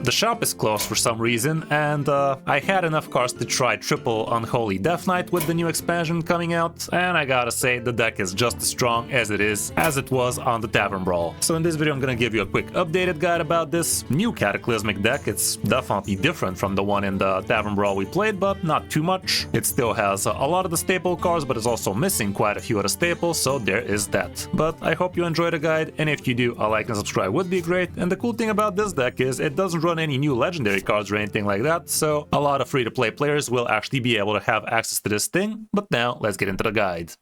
the shop is closed for some reason, and I had enough cards to try triple Unholy Death Knight with the new expansion coming out, and I gotta say the deck is just as strong as it was on the Tavern Brawl. So in this video I'm gonna give you a quick updated guide about this new Cataclysmic deck. It's definitely different from the one in the Tavern Brawl we played, but not too much. It still has a lot of the staple cards, but is also missing quite a few of the staples, so there is that. But I hope you enjoy the guide, and if you do, a like and subscribe would be great. And the cool thing about this deck is it doesn't run any new legendary cards or anything like that, so a lot of free-to-play players will actually be able to have access to this thing. But now, let's get into the guide.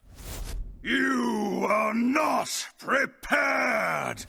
You are not prepared!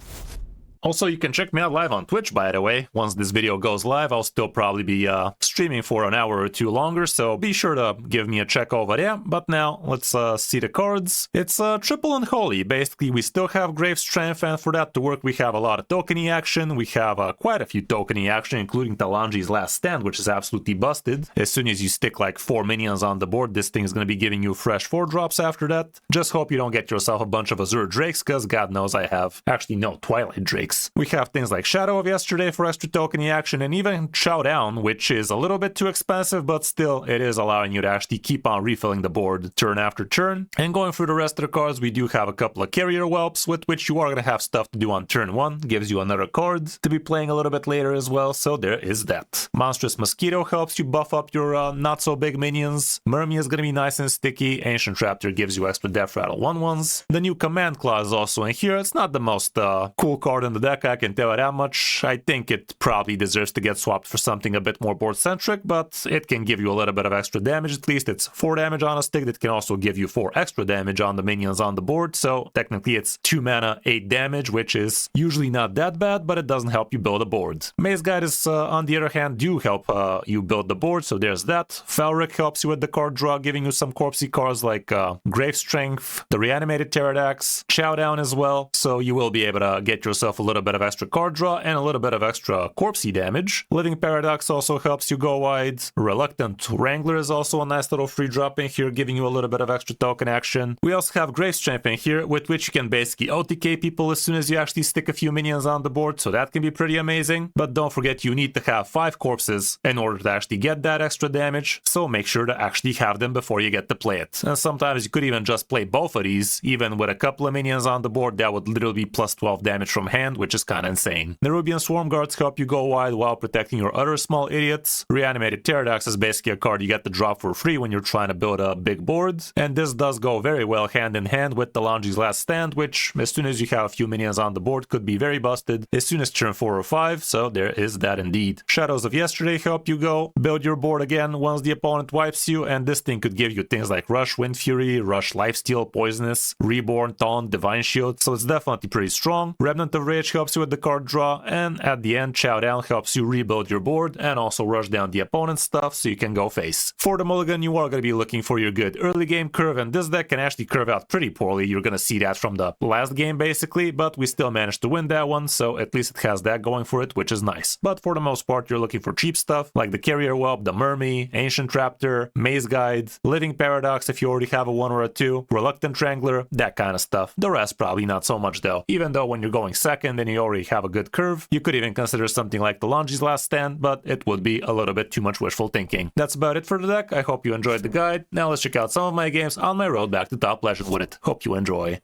Also, you can check me out live on Twitch, by the way. Once this video goes live, I'll still probably be streaming for an hour or two longer, so be sure to give me a check over there. But now, let's see the cards. It's triple Unholy. Basically, we still have Grave Strength, and for that to work, we have a lot of tokeny action. We have quite a few tokeny action, including Talanji's Last Stand, which is absolutely busted. As soon as you stick like 4 minions on the board, this thing is going to be giving you fresh 4-drops after that. Just hope you don't get yourself a bunch of Azure Drakes, because God knows I have. Actually, no, Twilight Drakes. We have things like Shadow of Yesterday for extra tokeny action, and even Chowdown, which is a little bit too expensive, but still it is allowing you to actually keep on refilling the board turn after turn. And going through the rest of the cards, we do have a couple of Carrier Whelps, with which you are going to have stuff to do on turn 1, gives you another card to be playing a little bit later as well, so there is that. Monstrous Mosquito helps you buff up your not so big minions. Mermy is going to be nice and sticky. Ancient Raptor gives you extra Death Rattle 1/1s. The new Command Claw is also in here. It's not the most cool card in the deck, I can tell you that much. I think it probably deserves to get swapped for something a bit more board-centric, but it can give you a little bit of extra damage. At least it's 4 damage on a stick that can also give you 4 extra damage on the minions on the board, so technically it's 2 mana, 8 damage, which is usually not that bad, but it doesn't help you build a board. Maze Guides, on the other hand, do help you build the board, so there's that. Felric helps you with the card draw, giving you some corpsey cards like Grave Strength, the Reanimated Pterodax, Chowdown as well, so you will be able to get yourself a little bit of extra card draw and a little bit of extra corpsey damage. Living Paradox also helps you go wide. Reluctant Wrangler is also a nice little free drop in here, giving you a little bit of extra token action. We also have Grave Strength in here, with which you can basically OTK people as soon as you actually stick a few minions on the board, so that can be pretty amazing. But don't forget, you need to have 5 corpses in order to actually get that extra damage, so make sure to actually have them before you get to play it. And sometimes you could even just play both of these, even with a couple of minions on the board. That would literally be plus 12 damage from hand, which is kind of insane. Nerubian Swarm Guards help you go wide while protecting your other small idiots. Reanimated Pterodax is basically a card you get to drop for free when you're trying to build a big board, and this does go very well hand in hand with Talanji's Last Stand, which as soon as you have a few minions on the board could be very busted as soon as turn 4 or 5, so there is that indeed. Shadows of Yesterday help you go build your board again once the opponent wipes you, and this thing could give you things like Rush, Wind Fury, Rush, Lifesteal, Poisonous, Reborn, Taunt, Divine Shield, so it's definitely pretty strong. Remnant of Rage helps you with the card draw, and at the end, Chowdown helps you rebuild your board and also rush down the opponent's stuff so you can go face. For the mulligan, you are going to be looking for your good early game curve, and this deck can actually curve out pretty poorly. You're going to see that from the last game basically, but we still managed to win that one, so at least it has that going for it, which is nice. But for the most part, you're looking for cheap stuff like the Carrier Whelp, the Mermy, Ancient Raptor, Maze Guide, Living Paradox if you already have a 1 or a 2, Reluctant Wrangler, that kind of stuff. The rest probably not so much though. Even though when you're going second and you already have a good curve, you could even consider something like Talanji's Last Stand, but it would be a little bit too much wishful thinking. That's about it for the deck. I hope you enjoyed the guide. Now let's check out some of my games on my road back to top legend with it. Hope you enjoy.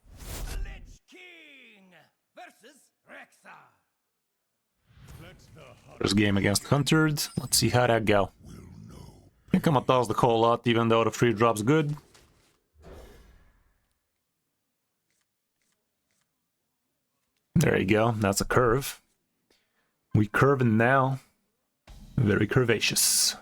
First game against Huntered. Let's see how that go. I think I'm gonna toss the whole lot, even though the free drop's good. There you go. That's a curve. We curving now. Very curvaceous.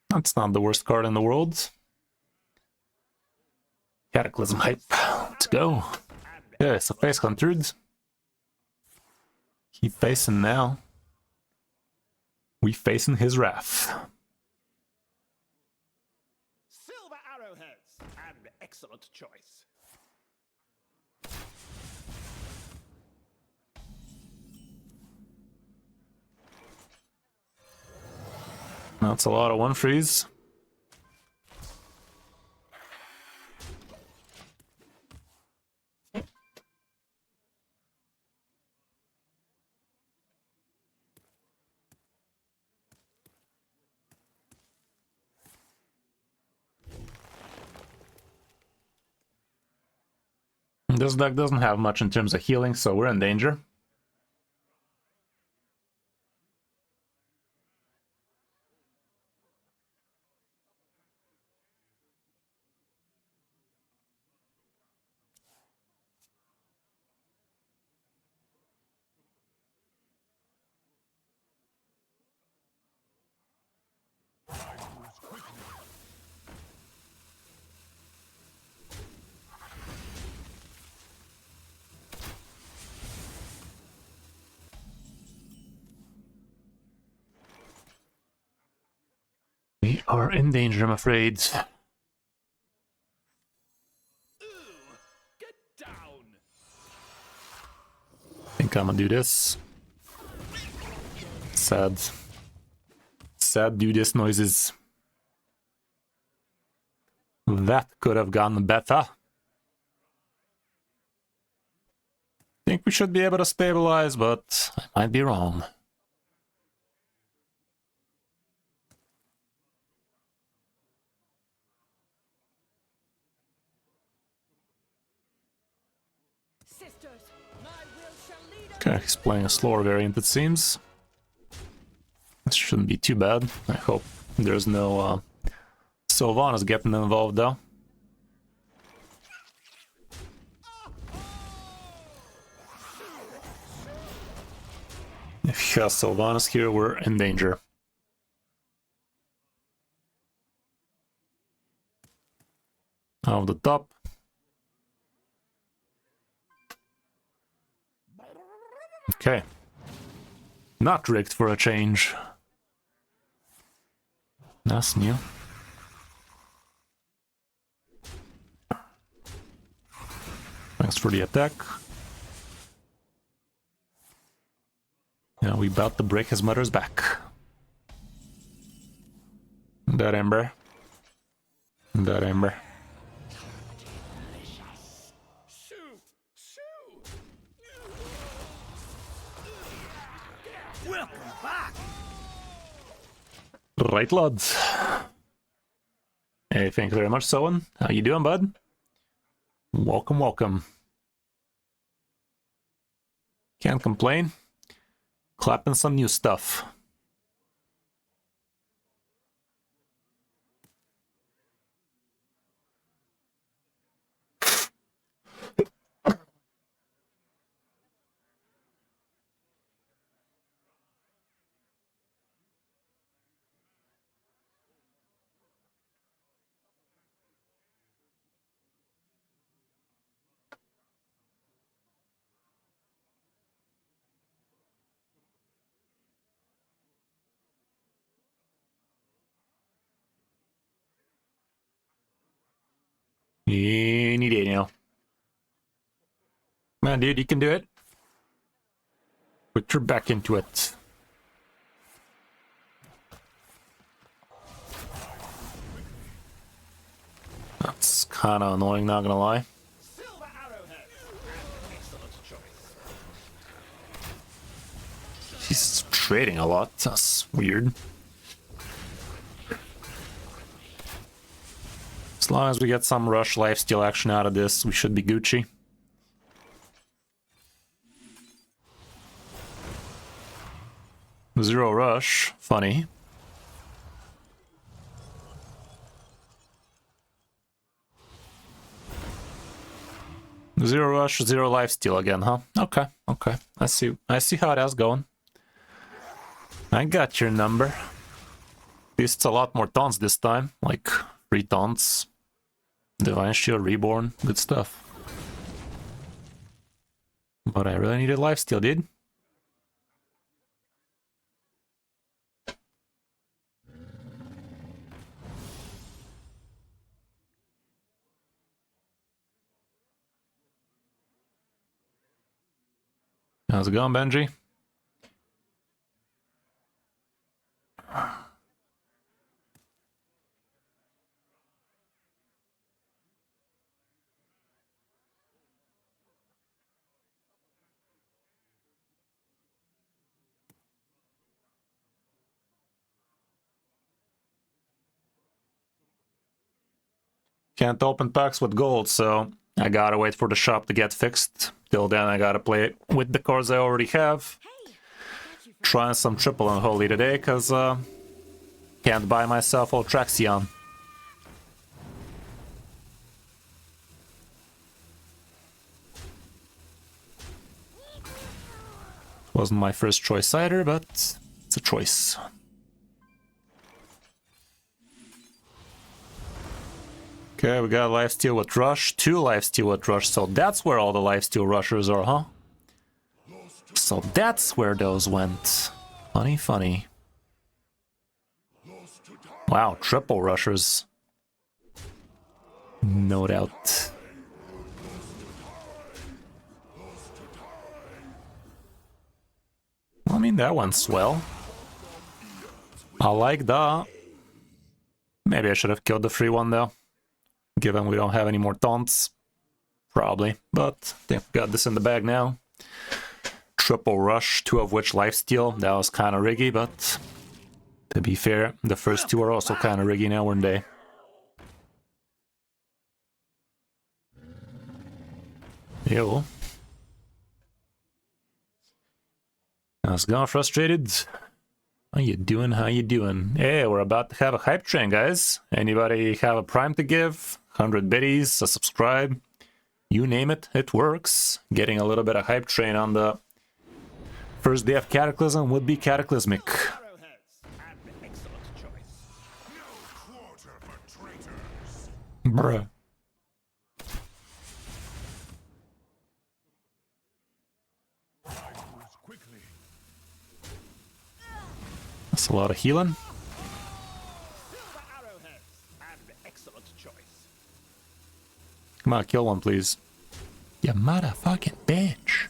That's not the worst card in the world. Cataclysm hype. Let's go. Yeah, it's a face hunted. He facing now. We facing his wrath. Silver arrowheads, and excellent choice. That's a lot of 1-frees. This deck doesn't have much in terms of healing, so we're in danger. We are in danger, I'm afraid. Get down. I think I'm gonna do this. Sad. Sad do this noises. That could have gone better. Think we should be able to stabilize, but I might be wrong. Sisters, my will shall lead us. Okay, he's playing a slower variant, it seems. This shouldn't be too bad. I hope there's no Sylvanas getting involved, though. If he has Sylvanas here, we're in danger. Off the top. Okay. Not rigged for a change. That's new. Thanks for the attack. Yeah, we about to break his mother's back. That Ember. That Ember. Shoo! Shoo! Welcome back! Right, lads. Hey, thank you very much, Sowen. How you doing, bud? Welcome, welcome. Can't complain. Clapping some new stuff. Any day now. Man, dude, you can do it. Put your back into it. That's kind of annoying, not gonna lie. Silver arrowhead. Excellent choice. He's trading a lot. That's weird. As long as we get some rush lifesteal action out of this, we should be Gucci. Zero rush. Funny. Zero rush, zero lifesteal again, huh? Okay, okay. I see how that's going. I got your number. At least it's a lot more taunts this time. Like 3 taunts. Divine Shield, Reborn, good stuff. But I really needed lifesteal, dude. How's it going, Benji? Can't open packs with gold, so I gotta wait for the shop to get fixed. Till then, I gotta play with the cards I already have. Trying some triple unholy today, cause can't buy myself Ultraxion. Wasn't my first choice either, but it's a choice. Okay, we got lifesteal with Rush, 2 lifesteal with Rush, so that's where all the lifesteal rushers are, huh? So that's where those went. Funny, funny. Wow, triple rushers. No doubt. I mean, that went swell. I like that. Maybe I should have killed the free one though. Given we don't have any more taunts. Probably. But I think we got this in the bag now. Triple rush, 2 of which lifesteal. That was kind of riggy, but to be fair, the first 2 are also kind of riggy now, weren't they? Yo. How's it going, Frustrated? How you doing? How you doing? Hey, we're about to have a hype train, guys. Anybody have a prime to give? 100 biddies, a subscribe. You name it, it works. Getting a little bit of hype train on the first day of Cataclysm would be cataclysmic. Arrowheads. An excellent choice. No quarter for traitors. Bruh. Quickly. That's a lot of healing. Silver arrowheads. An excellent choice. Come on, kill one, please. You motherfucking bitch.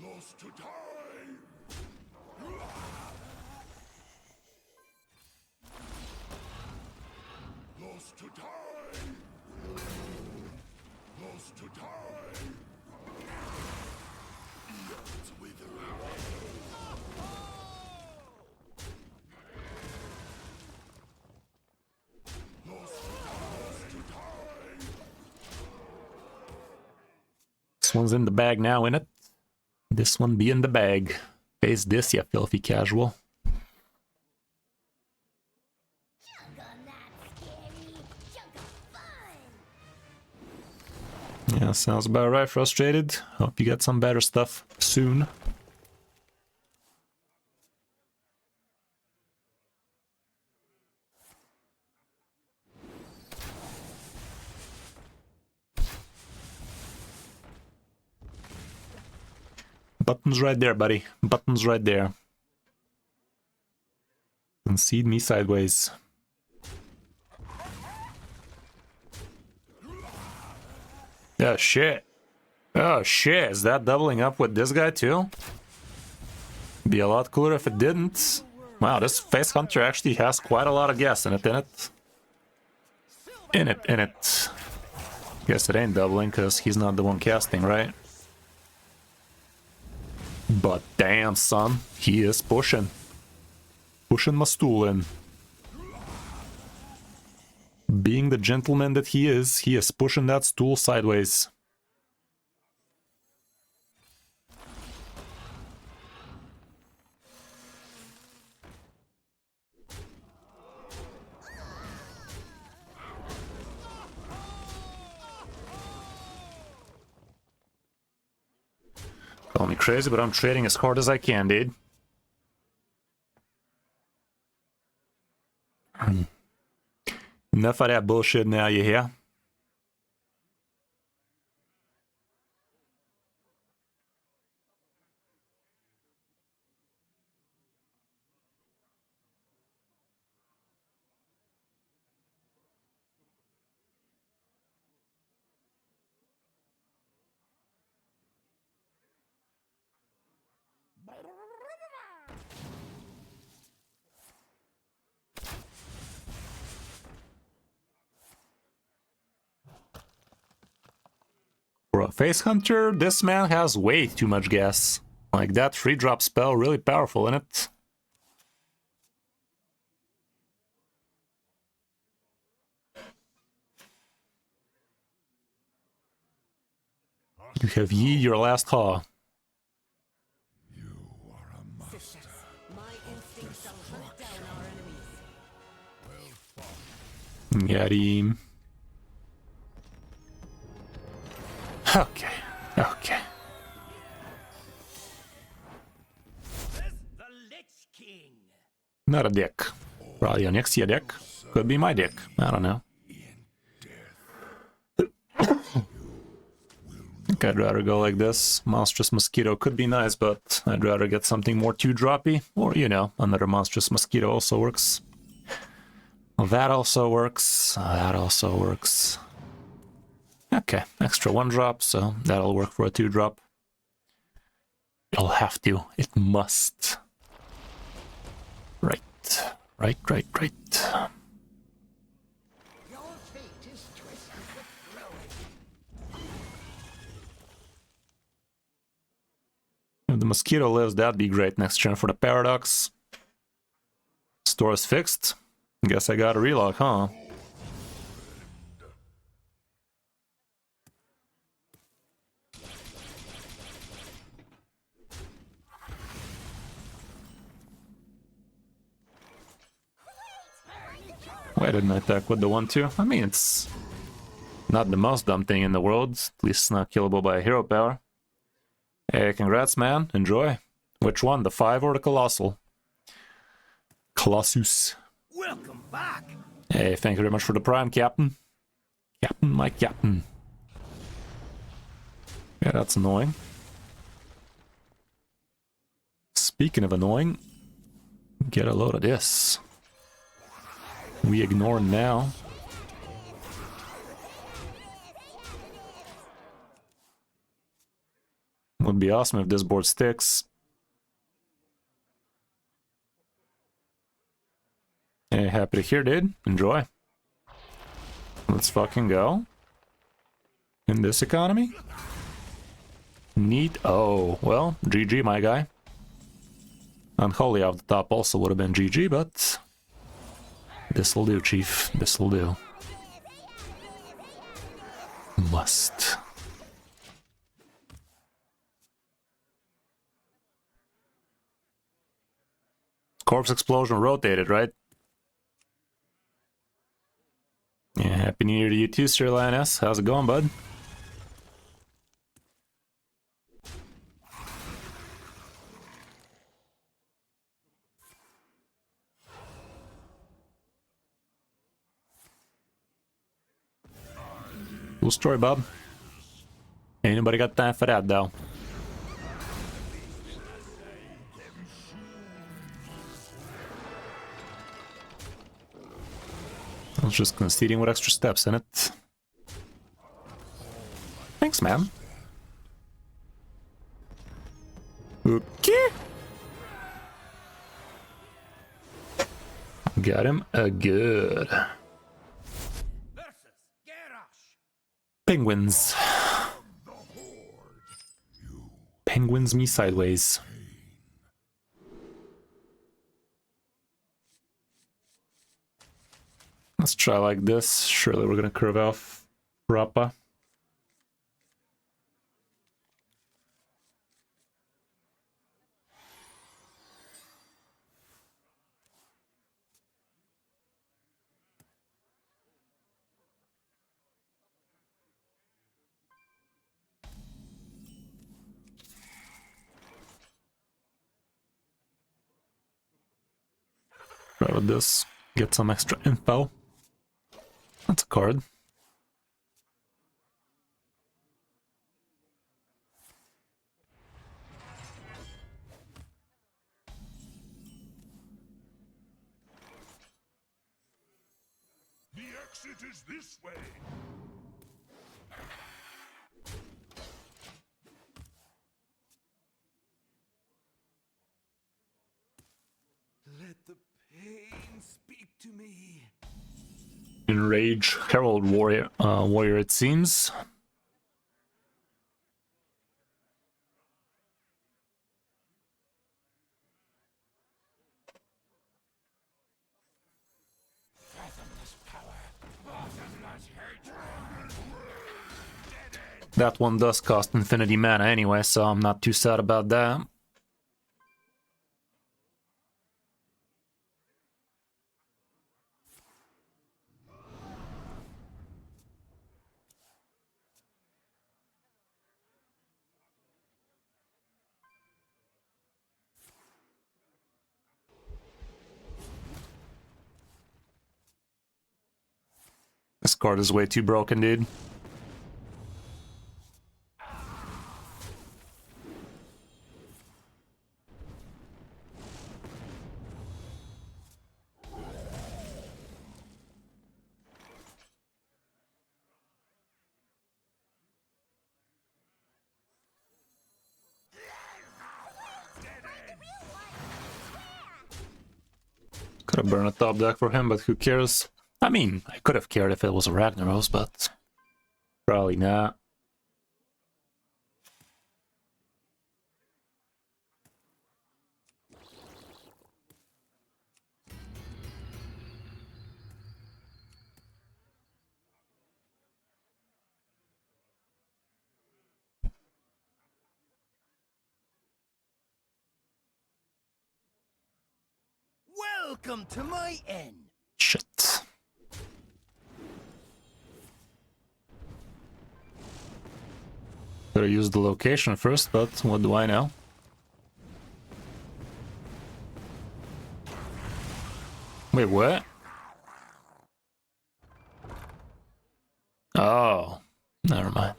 Lost to time. Lost to time. Lost to time. Eons wither. This one's in the bag now, innit? This one be in the bag. Face this, you filthy casual. Yeah, sounds about right, Frustrated. Hope you get some better stuff soon. Buttons right there, buddy. Buttons right there. Concede me sideways. Oh shit. Oh shit, is that doubling up with this guy too? Be a lot cooler if it didn't. Wow, this face hunter actually has quite a lot of gas in it, in it. Guess it ain't doubling because he's not the one casting, right? But damn, son, he is pushing. Pushing my stool in. Being the gentleman that he is pushing that stool sideways. Call me crazy, but I'm trading as hard as I can, dude. Enough of that bullshit now, you hear? For a face hunter, this man has way too much gas. Like, that 3-drop spell really powerful, isn't it? You have ye your last haw. Sisters, my instincts shall hunt down our enemies. Got him. Okay, okay. There's the Lich King. Not a dick. Probably a Nixia dick. Could be my dick. I don't know. I think I'd rather go like this. Monstrous Mosquito could be nice, but I'd rather get something more 2-droppy. Or, you know, another Monstrous Mosquito also works. Well, that also works. That also works. Okay, extra 1-drop, so that'll work for a 2-drop. It'll have to. It must. Right. Right. Your fate is twisted with growing. If the Mosquito lives, that'd be great next turn for the Paradox. Store is fixed. Guess I got a relock, huh? Why didn't I attack with the 1-2? I mean, it's not the most dumb thing in the world. At least it's not killable by a hero power. Hey, congrats, man. Enjoy. Which one, the 5 or the Colossal? Colossus. Welcome back. Hey, thank you very much for the Prime, Captain. Captain, my Captain. Yeah, that's annoying. Speaking of annoying, get a load of this. We ignore now. Would be awesome if this board sticks. Hey, happy to hear, dude. Enjoy. Let's fucking go. In this economy? Neat. Oh, well, GG, my guy. Unholy off the top also would have been GG, but this'll do, Chief. This'll do. Must. Corpse Explosion rotated, right? Yeah, Happy New Year to you too, Sir Lioness. How's it going, bud? Cool story, Bob. Ain't nobody got time for that, though. I was just conceding with extra steps in it. Thanks, man. Okay. Got him a good. Versus Garrosh. Penguins. Penguins me sideways. Let's try like this. Surely we're gonna curve off Rappa. Try with this. Get some extra info. That's a card. The exit is this way. Let the pain speak to me. Enrage Herald Warrior, it seems. That one does cost infinity mana anyway, so I'm not too sad about that. This card is way too broken, dude. Could have burned a top deck for him, but who cares? I mean, I could have cared if it was a Ragnaros, but probably not. Welcome to my inn. Shit. Could have used the location first, but what do I know? Wait, what? Oh, never mind.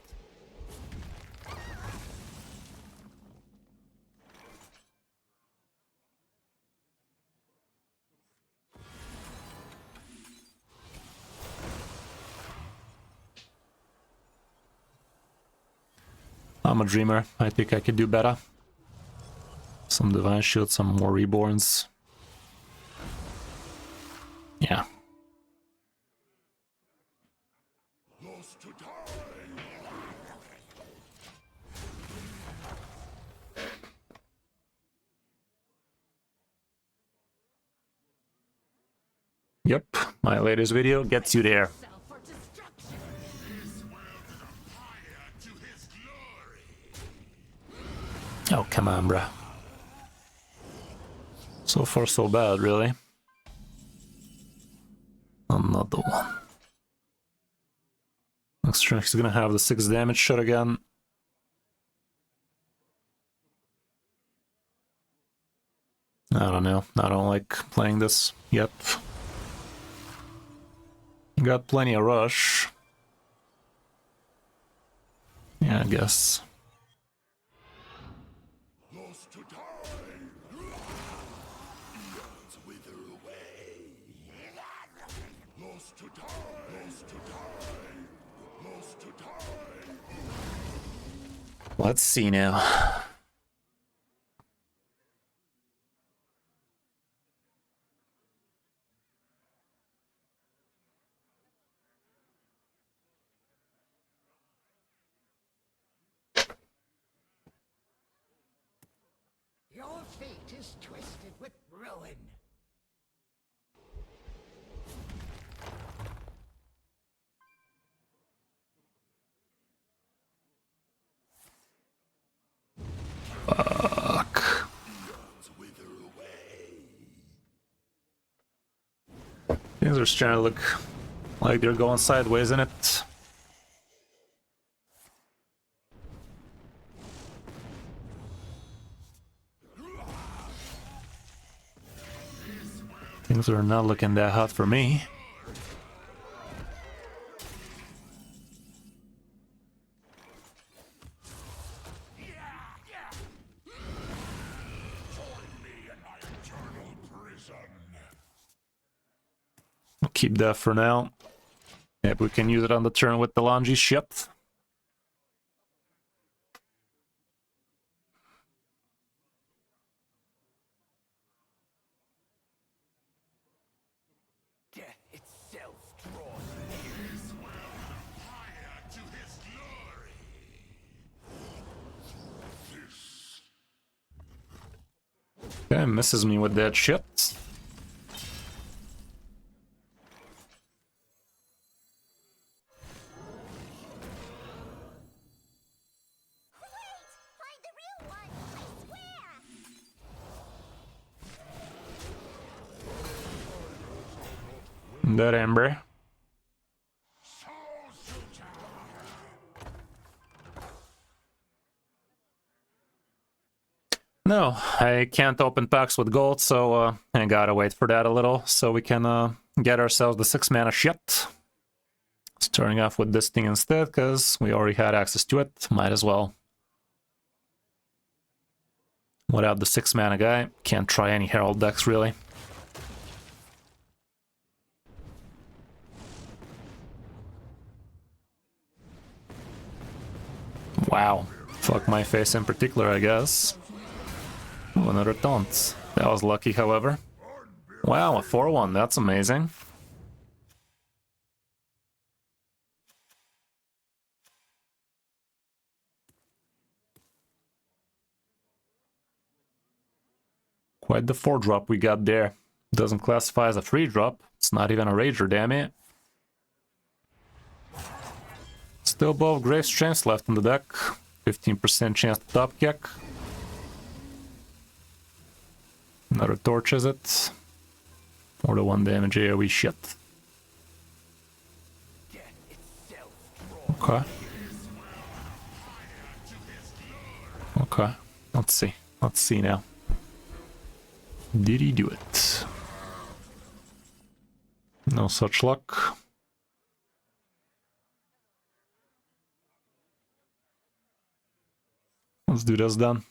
I'm a dreamer. I think I could do better. Some Divine Shield, some more Reborns. Yeah. Lost to die. Yep, my latest video gets you there. Self for destruction. To his glory. Oh, come on, bruh. So far, so bad, really. Another one. Next turn, he's gonna have the 6 damage shot again. I don't know. I don't like playing this yet. Got plenty of rush. Yeah, I guess. Lost to die. Eons wither away. Lost to die. Lost to die. Lost to die. Let's see now. Your fate is twisted with ruin. Fuck. Eons wither away. Things are starting to look like they're going sideways, isn't it? Things are not looking that hot for me. We'll keep that for now. Yep, we can use it on the turn with the Lanji ship. Death itself draws To his glory. Okay, misses me with that shit. That Ember. No, I can't open packs with gold, so I gotta wait for that a little, so we can get ourselves the 6 mana shit. Starting off with this thing instead, because we already had access to it, might as well. Without the 6 mana guy, can't try any Herald decks really. Wow, fuck my face in particular, I guess. Oh, another taunt. That was lucky, however. Wow, a 4-1, that's amazing. Quite the 4-drop we got there. Doesn't classify as a 3-drop. It's not even a Rager, damn it. Still both Grave Strengths left in the deck. 15% chance to top kick. Another torch, is it? Or the 1 damage AoE shit. Okay. Okay. Let's see. Let's see now. Did he do it? No such luck. Let's do this then.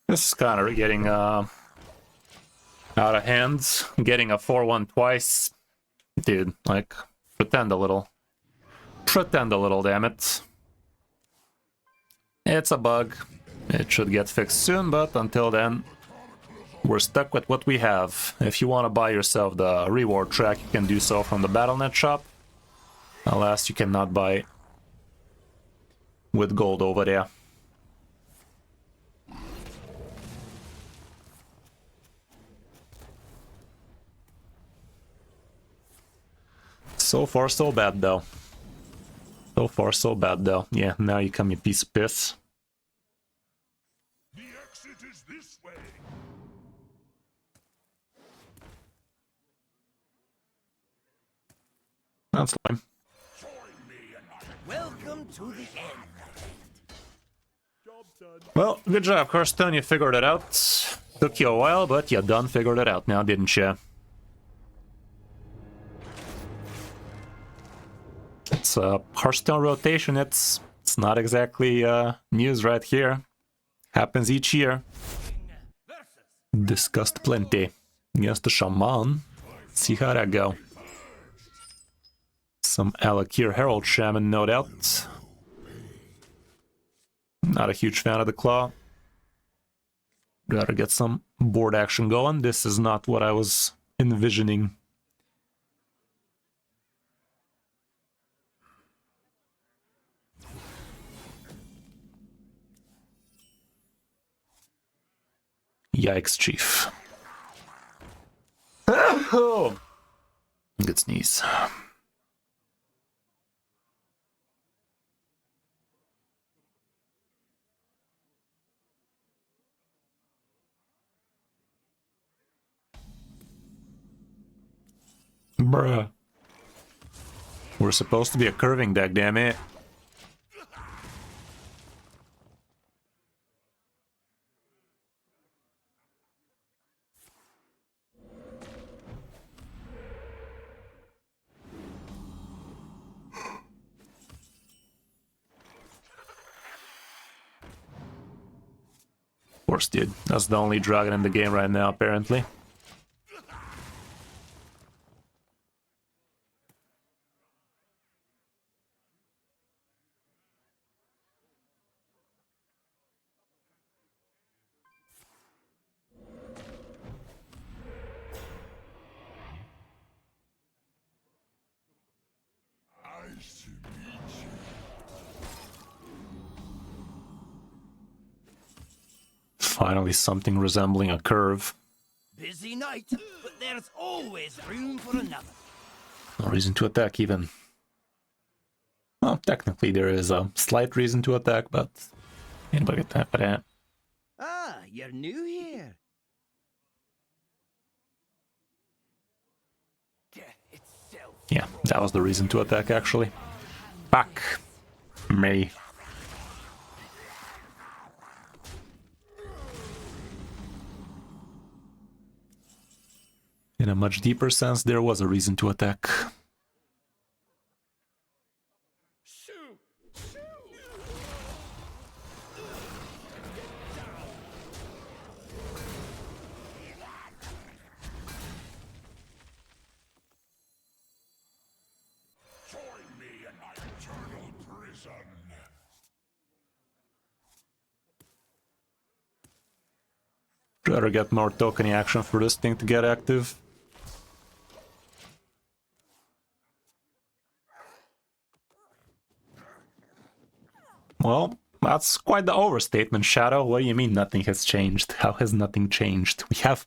This is kind of getting out of hand. Getting a 4-1 twice. Dude, like, pretend a little. Pretend a little, damn it. It's a bug. It should get fixed soon, but until then, we're stuck with what we have. If you want to buy yourself the reward track, you can do so from the Battle.net shop. Alas, you cannot buy with gold over there. So far, so bad, though. So far, so bad, though. Yeah, now you come, you piece of piss. The exit is this way. That's fine. Welcome to the end. Well, good job, Hearthstone. You figured it out. Took you a while, but you done figured it out now, didn't you? It's a Hearthstone rotation. It's not exactly news right here. Happens each year. Discussed plenty. Against the Shaman. See how that go. Some Alakir Herald Shaman, no doubt. Not a huge fan of the Claw. Gotta get some board action going. This is not what I was envisioning. Yikes, Chief. Oh. Good sneeze. Bruh. We're supposed to be a curving deck, damn it. Of course, dude. That's the only dragon in the game right now, apparently. Nice to meet you. Finally, something resembling a curve. Busy night, but there's always room for another. No reason to attack even. Well, technically there is a slight reason to attack, but anybody get that for that. Ah, you're new here. Death itself. Yeah, that was the reason to attack actually. Fuck me. In a much deeper sense, there was a reason to attack. Shoot! Shoot! Join me in my eternal prison. Try to get more tokeny action for this thing to get active. Well, that's quite the overstatement, Shadow. What do you mean nothing has changed? How has nothing changed? We have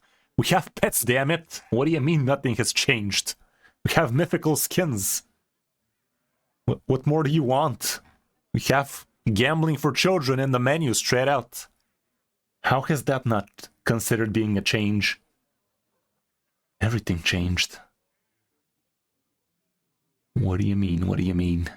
pets, damn it! What do you mean nothing has changed? We have mythical skins. What more do you want? We have gambling for children in the menu straight out. How has that not considered being a change? Everything changed. What do you mean? What do you mean?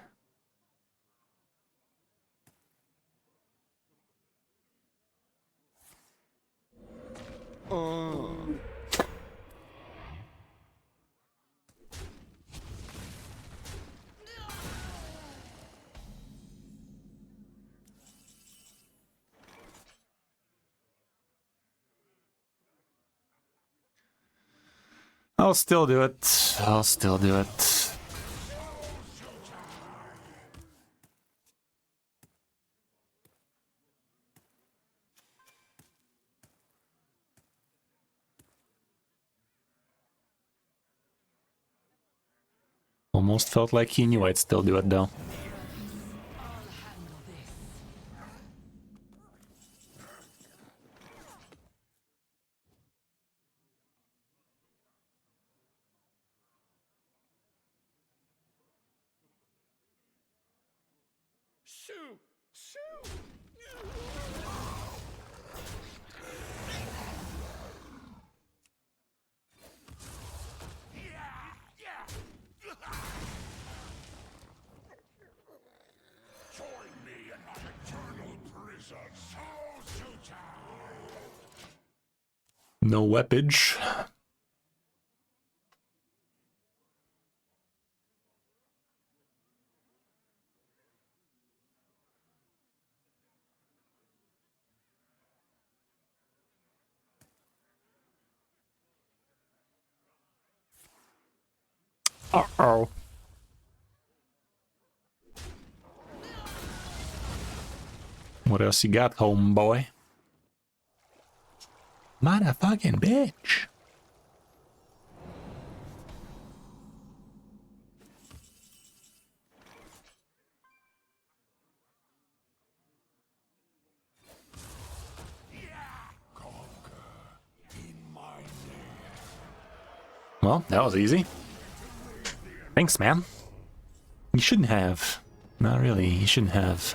I'll still do it. I'll still do it. Almost felt like he knew I'd still do it though. Shoot! Shoot! Join me in my eternal prison. So shooter! No weapage. Uh-oh. What else you got, homeboy? Motherfucking bitch. Well, that was easy. Thanks, man. You shouldn't have. Not really, you shouldn't have.